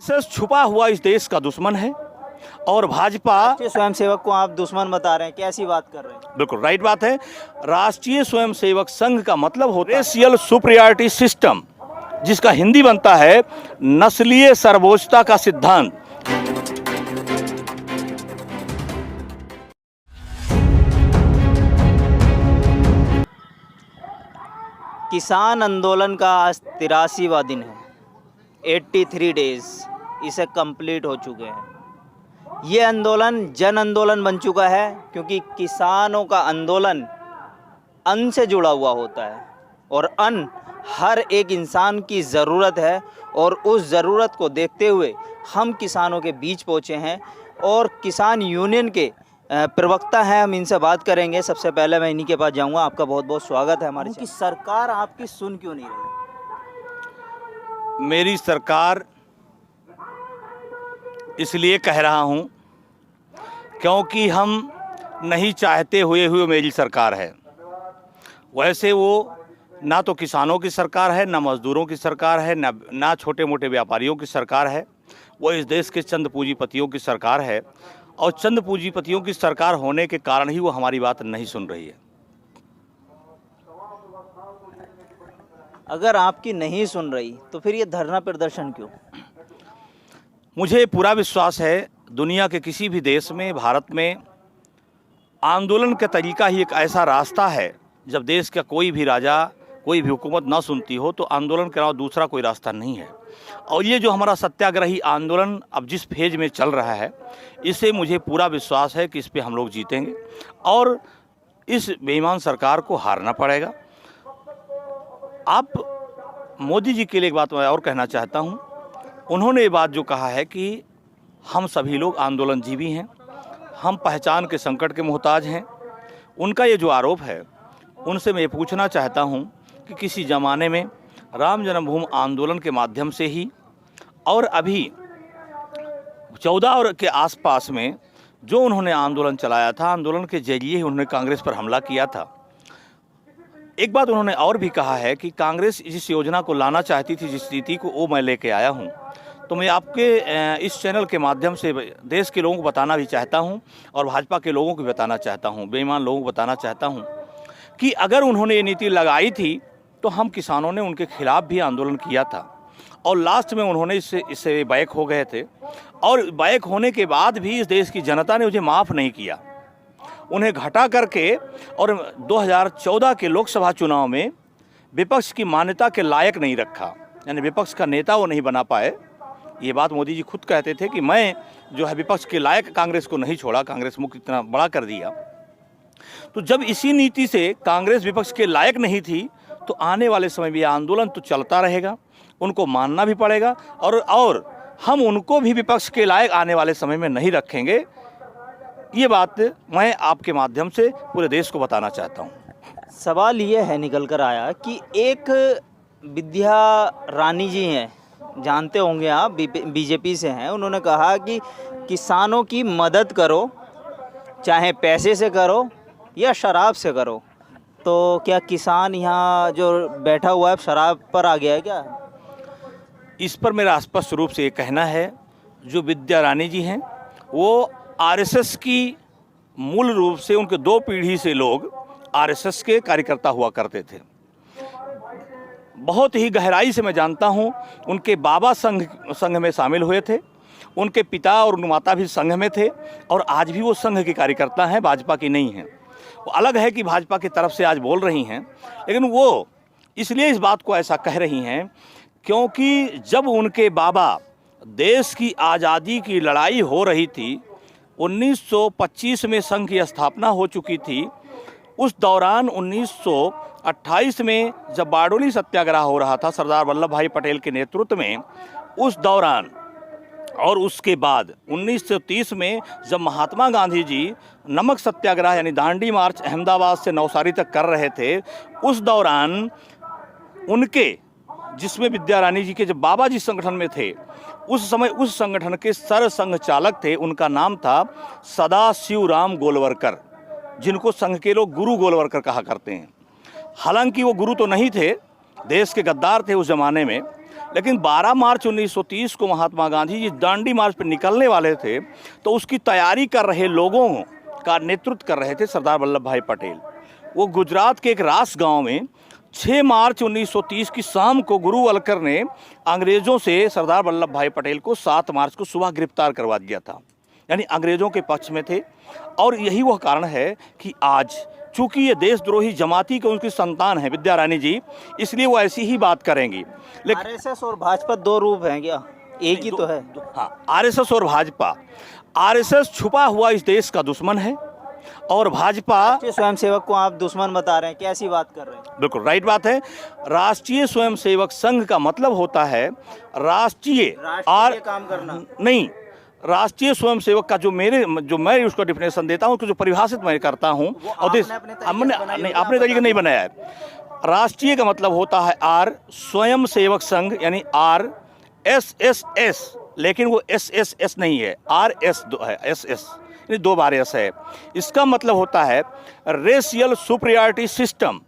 RSS छुपा हुआ इस देश का दुश्मन है और भाजपा स्वयंसेवक को आप दुश्मन बता रहे हैं, कैसी बात कर रहे हैं? बिल्कुल राइट बात है। राष्ट्रीय स्वयंसेवक संघ का मतलब होता है रेशियल सुपीरियरिटी सिस्टम, जिसका हिंदी बनता है नस्लीय सर्वोच्चता का सिद्धांत। किसान आंदोलन का आज 83वां दिन है, 83 डेज इसे कंप्लीट हो चुके हैं। ये आंदोलन जन आंदोलन बन चुका है, क्योंकि किसानों का आंदोलन अन्न से जुड़ा हुआ होता है और अन्न हर एक इंसान की ज़रूरत है। और उस ज़रूरत को देखते हुए हम किसानों के बीच पहुँचे हैं और किसान यूनियन के प्रवक्ता हैं, हम इनसे बात करेंगे। सबसे पहले मैं इन्हीं के पास जाऊंगा। आपका बहुत बहुत स्वागत है हमारे। कि सरकार आपकी सुन क्यों नहीं रही? मेरी सरकार इसलिए कह रहा हूं क्योंकि हम नहीं चाहते हुए मेरी सरकार है। वैसे वो ना तो किसानों की सरकार है, ना मजदूरों की सरकार है, ना छोटे मोटे व्यापारियों की सरकार है। वो इस देश के चंद पूंजीपतियों की सरकार है और चंद पूंजीपतियों की सरकार होने के कारण ही वो हमारी बात नहीं सुन रही है। अगर आपकी नहीं सुन रही तो फिर ये धरना प्रदर्शन क्यों? मुझे पूरा विश्वास है दुनिया के किसी भी देश में, भारत में आंदोलन का तरीका ही एक ऐसा रास्ता है, जब देश का कोई भी राजा, कोई भी हुकूमत ना सुनती हो तो आंदोलन के अलावा दूसरा कोई रास्ता नहीं है। और ये जो हमारा सत्याग्रही आंदोलन अब जिस फेज में चल रहा है, इससे मुझे पूरा विश्वास है कि इस पे हम लोग जीतेंगे और इस बेईमान सरकार को हारना पड़ेगा। आप मोदी जी के लिए एक बात मैं और कहना चाहता हूँ। उन्होंने ये बात जो कहा है कि हम सभी लोग आंदोलनजीवी हैं, हम पहचान के संकट के मोहताज हैं। उनका ये जो आरोप है, उनसे मैं ये पूछना चाहता हूँ कि किसी ज़माने में राम जन्मभूमि आंदोलन के माध्यम से ही और अभी 14 और के आसपास में जो उन्होंने आंदोलन चलाया था, आंदोलन के जरिए ही उन्होंने कांग्रेस पर हमला किया था। एक बात उन्होंने और भी कहा है कि कांग्रेस जिस योजना को लाना चाहती थी, जिस नीति को, वो मैं लेके आया हूँ। तो मैं आपके इस चैनल के माध्यम से देश के लोगों को बताना भी चाहता हूँ और भाजपा के लोगों को भी बताना चाहता हूँ, बेईमान लोगों को बताना चाहता हूँ कि अगर उन्होंने ये नीति लगाई थी तो हम किसानों ने उनके खिलाफ भी आंदोलन किया था और लास्ट में उन्होंने इससे बैक हो गए थे। और बैक होने के बाद भी इस देश की जनता ने मुझे माफ़ नहीं किया। उन्हें घटा करके और 2014 के लोकसभा चुनाव में विपक्ष की मान्यता के लायक नहीं रखा, यानी विपक्ष का नेता वो नहीं बना पाए। ये बात मोदी जी खुद कहते थे कि मैं जो है विपक्ष के लायक कांग्रेस को नहीं छोड़ा, कांग्रेस मुक्त इतना बड़ा कर दिया। तो जब इसी नीति से कांग्रेस विपक्ष के लायक नहीं थी तो आने वाले समय में आंदोलन तो चलता रहेगा, उनको मानना भी पड़ेगा और हम उनको भी विपक्ष के लायक आने वाले समय में नहीं रखेंगे। ये बात मैं आपके माध्यम से पूरे देश को बताना चाहता हूँ। सवाल ये है निकल कर आया कि एक विद्या रानी जी हैं, जानते होंगे आप, बीजेपी से हैं। उन्होंने कहा कि किसानों की मदद करो, चाहे पैसे से करो या शराब से करो। तो क्या किसान यहाँ जो बैठा हुआ है शराब पर आ गया है क्या? इस पर मेरा स्पष्ट रूप से ये कहना है, जो विद्या रानी जी हैं वो आरएसएस की मूल रूप से, उनके 2 पीढ़ी से लोग आरएसएस के कार्यकर्ता हुआ करते थे। बहुत ही गहराई से मैं जानता हूँ। उनके बाबा संघ में शामिल हुए थे, उनके पिता और माता भी संघ में थे और आज भी वो संघ के कार्यकर्ता हैं, भाजपा की नहीं हैं। वो अलग है कि भाजपा की तरफ से आज बोल रही हैं, लेकिन वो इसलिए इस बात को ऐसा कह रही हैं क्योंकि जब उनके बाबा देश की आज़ादी की लड़ाई हो रही थी, 1925 में संघ की स्थापना हो चुकी थी। उस दौरान 1928 में जब बारडोली सत्याग्रह हो रहा था सरदार वल्लभ भाई पटेल के नेतृत्व में, उस दौरान और उसके बाद 1930 में जब महात्मा गांधी जी नमक सत्याग्रह यानी दांडी मार्च अहमदाबाद से नवसारी तक कर रहे थे, उस दौरान उनके, जिसमें विद्या रानी जी के जब बाबा जी संगठन में थे, उस समय उस संगठन के सर संघ चालक थे, उनका नाम था सदाशिवराम गोलवरकर, जिनको संघ के लोग गुरु गोलवरकर कहा करते हैं। हालांकि वो गुरु तो नहीं थे, देश के गद्दार थे उस ज़माने में, लेकिन 12 मार्च 1930 को महात्मा गांधी जी दांडी मार्च पर निकलने वाले थे, तो उसकी तैयारी कर रहे लोगों का नेतृत्व कर रहे थे सरदार वल्लभ भाई पटेल। वो गुजरात के एक रास गांव में 6 मार्च 1930 की शाम को गुरु वलकर ने अंग्रेज़ों से सरदार वल्लभ भाई पटेल को 7 मार्च को सुबह गिरफ्तार करवा दिया था, यानी अंग्रेज़ों के पक्ष में थे। और यही वह कारण है कि आज चूंकि ये देशद्रोही जमाती के उनकी संतान है विद्या रानी जी, इसलिए वो ऐसी ही बात करेंगी। लेकिन आरएसएस और भाजपा दो रूप हैं क्या, एक ही तो है? हाँ, आरएसएस और भाजपा। आरएसएस छुपा हुआ इस देश का दुश्मन है और भाजपा राष्ट्रीय स्वयंसेवक को आप दुश्मन बता रहे हैं, कैसी बात कर रहे हैं? बिल्कुल राइट बात है। राष्ट्रीय स्वयंसेवक संघ का मतलब होता है राष्ट्रीय काम करना नहीं, राष्ट्रीय स्वयंसेवक का जो मैं उसको डिफिनेशन देता हूँ, उसको जो परिभाषित मैं करता हूँ, और देश नहीं अपने तरीके नहीं बनाया है। राष्ट्रीय का मतलब होता है आर, स्वयंसेवक संघ यानी RSS, लेकिन वो SSS नहीं है, RS है, SS यानी 2 बार S है। इसका मतलब होता है रेशियल सुपरियॉरिटी सिस्टम,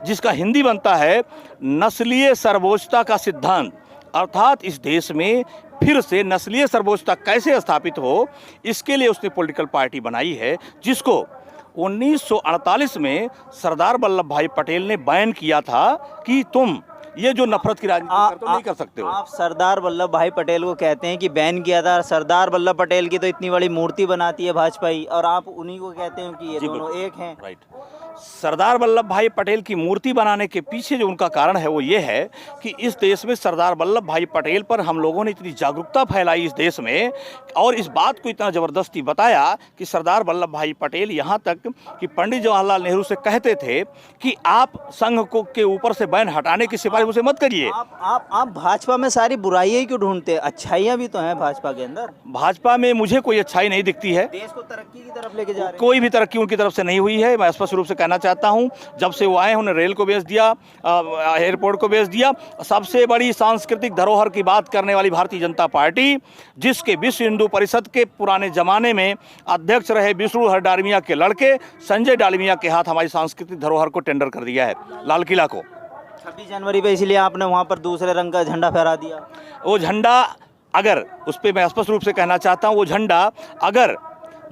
जिसका हिंदी बनता है नस्लीय सर्वोच्चता का सिद्धांत। अर्थात इस देश में फिर से नस्लीय सर्वोच्चता कैसे स्थापित हो, इसके लिए उसने पॉलिटिकल पार्टी बनाई है, जिसको 1948 में सरदार वल्लभ भाई पटेल ने बैन किया था कि तुम ये जो नफरत की राजनीति करते हो नहीं कर सकते हो। आप सरदार वल्लभ भाई पटेल को कहते हैं कि बैन किया था। सरदार वल्लभ पटेल की तो इतनी बड़ी मूर्ति बनाती है भाजपाई, और आप उन्हीं को कहते हैं कि ये दोनों एक हैं। राइट। सरदार वल्लभ भाई पटेल की मूर्ति बनाने के पीछे जो उनका कारण है वो ये है कि इस देश में सरदार वल्लभ भाई पटेल पर हम लोगों ने इतनी जागरूकता फैलाई इस देश में, और इस बात को इतना ज़बरदस्ती बताया कि सरदार वल्लभ भाई पटेल यहाँ तक कि पंडित जवाहरलाल नेहरू से कहते थे कि आप संघ को के ऊपर से बैन हटाने की सिफारिश उसे मत करिए। आप भाजपा में सारी बुराइयां क्यों ढूंढते हैं? अच्छाइयां भी तो हैं भाजपा के अंदर। भाजपा में मुझे कोई अच्छाई नहीं दिखती है। देश को तरक्की की तरफ लेके जा रहे हैं। कोई भी तरक्की उनकी तरफ से नहीं हुई है। मैं स्पष्ट रूप से कहना चाहता हूं, जब से वो आए उन्हें रेल को बेच दिया, एयरपोर्ट को बेच दिया। सबसे बड़ी सांस्कृतिक धरोहर की बात करने वाली भारतीय जनता पार्टी, जिसके विश्व हिंदू परिषद के पुराने जमाने में अध्यक्ष रहे विष्णुधर डालमिया के लड़के संजय डालमिया के हाथ हमारी सांस्कृतिक धरोहर को टेंडर कर दिया है, लाल किला को। 26 जनवरी पे इसलिए आपने वहाँ पर दूसरे रंग का झंडा फहरा दिया। वो झंडा अगर उस पर मैं स्पष्ट रूप से कहना चाहता हूँ, वो झंडा अगर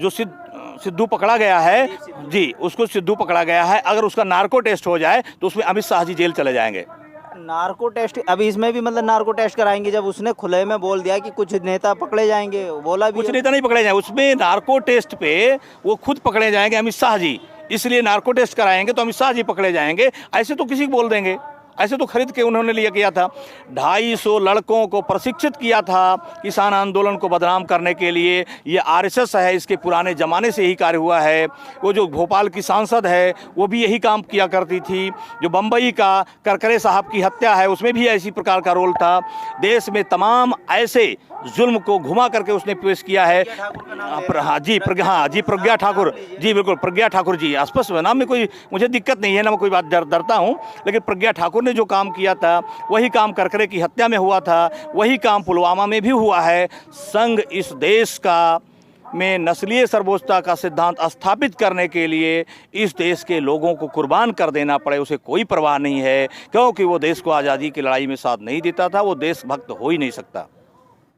जो सिद्धू पकड़ा गया है जी, उसको सिद्धू पकड़ा गया है, अगर उसका नार्को टेस्ट हो जाए तो उसमें अमित शाह जी जेल चले जाएंगे। नार्को टेस्ट अभी इसमें भी मतलब नार्को टेस्ट कराएंगे? जब उसने खुले में बोल दिया कि कुछ नेता पकड़े जाएंगे, बोला भी कुछ नेता नहीं पकड़े जाएंगे, उसमें नार्को टेस्ट पे वो खुद पकड़े जाएंगे अमित शाह जी, इसलिए नार्को टेस्ट कराएंगे तो अमित शाह जी पकड़े जाएंगे। ऐसे तो किसी को बोल देंगे, ऐसे तो खरीद के उन्होंने लिया किया था। 250 लड़कों को प्रशिक्षित किया था किसान आंदोलन को बदनाम करने के लिए। ये आरएसएस है, इसके पुराने ज़माने से यही कार्य हुआ है। वो जो भोपाल की सांसद है वो भी यही काम किया करती थी। जो बम्बई का करकरे साहब की हत्या है उसमें भी ऐसी प्रकार का रोल था। देश में तमाम ऐसे जुल्म को घुमा करके उसने पेश किया है। हाँ जी, प्रज्ञा ठाकुर जी, बिल्कुल प्रज्ञा ठाकुर जी, स्पष्ट नाम में कोई मुझे दिक्कत नहीं है ना, मैं कोई बात डरता हूँ, लेकिन प्रज्ञा ठाकुर ने जो काम किया था वही काम करकरे की हत्या में हुआ था, वही काम पुलवामा में भी हुआ है। संघ इस देश का में नस्लीय सर्वोच्चता का सिद्धांत स्थापित करने के लिए इस देश के लोगों को कुर्बान कर देना पड़े उसे कोई परवाह नहीं है, क्योंकि वो देश को आज़ादी की लड़ाई में साथ नहीं देता था, वो देशभक्त हो ही नहीं सकता।